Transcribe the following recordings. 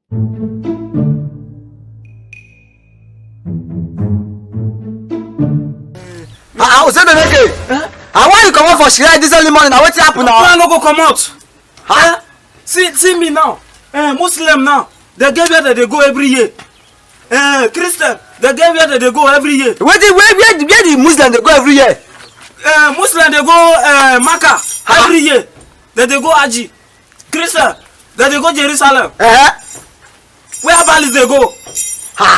I say the I want you come out for Shira this early morning. Now what happen now? I no go come out. See me now. Muslim now. They get where they go every year. Christian, they get where they go every year. Where the Muslim they go every year? Muslim they go Makkah every year. They go Haji. Christian, they go Jerusalem. Where Balis they go?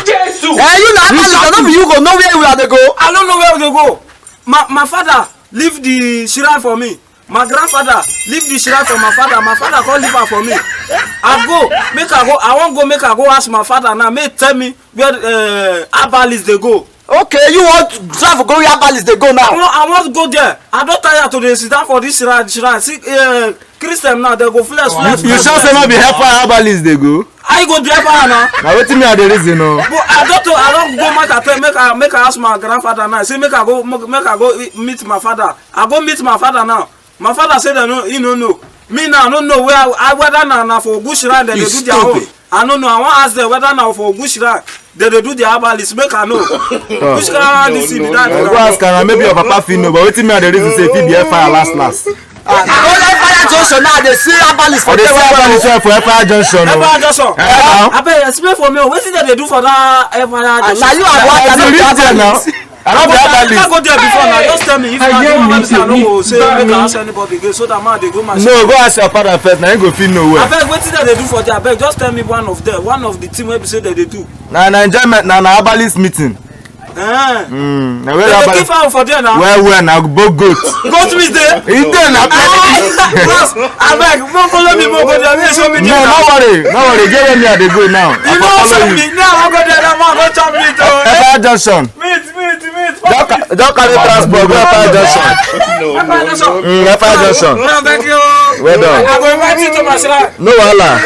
Jesus. You know I don't you go nowhere where they go. I don't know where they go. My father leave the shrine for me. My grandfather leave the shrine for my father. My father can't leave her for me. I won't go make her go ask my father now. May tell me where Abalis they go. Okay, you want to drive go where Abalis they go now? I want to go there. I don't tire to sit down for this shrine. See, Christian now they go flesh. You sure say not be help for Abalis they go? I go there now. Now wait me at the reason no. But I don't go make her ask my grandfather now. Say make her go meet my father. I go meet my father now. My father said he no know. Me now I don't know whether now for good shrine they do their own. I don't know. I want ask them whether now for good shrine they do their Abalis. Make her know. Which shrine this is that? Go ask her maybe your papa feel no, but wait me at the reason say if he be fire last. Fire Junction now they see Abalis for the Abalis for Fire Junction. Fire Junction. I bet explain for me. What is that they do for that Fire Junction? Now you are what now. I don't go there before now. Just tell me if I don't say make I ask anybody again so that man they go my. No, go ask your father first. Now you go feel nowhere. I bet what is that they do for there? I bet just tell me one of the team where say that they do. Now enjoyment now Abalis meeting. Now where Abalis? Keep out for there now. Where now both goats. Goat meat there. It's there now. I beg, follow me more go there. Show me. No worry. Get where me they go now. You know show me now. I go there now. Man, go chop meat. Fire Junction. Meat. Don't carry transport. Go Fire Junction. Fire Junction. Thank you. Well done. I go invite you to my shrine. No wahala.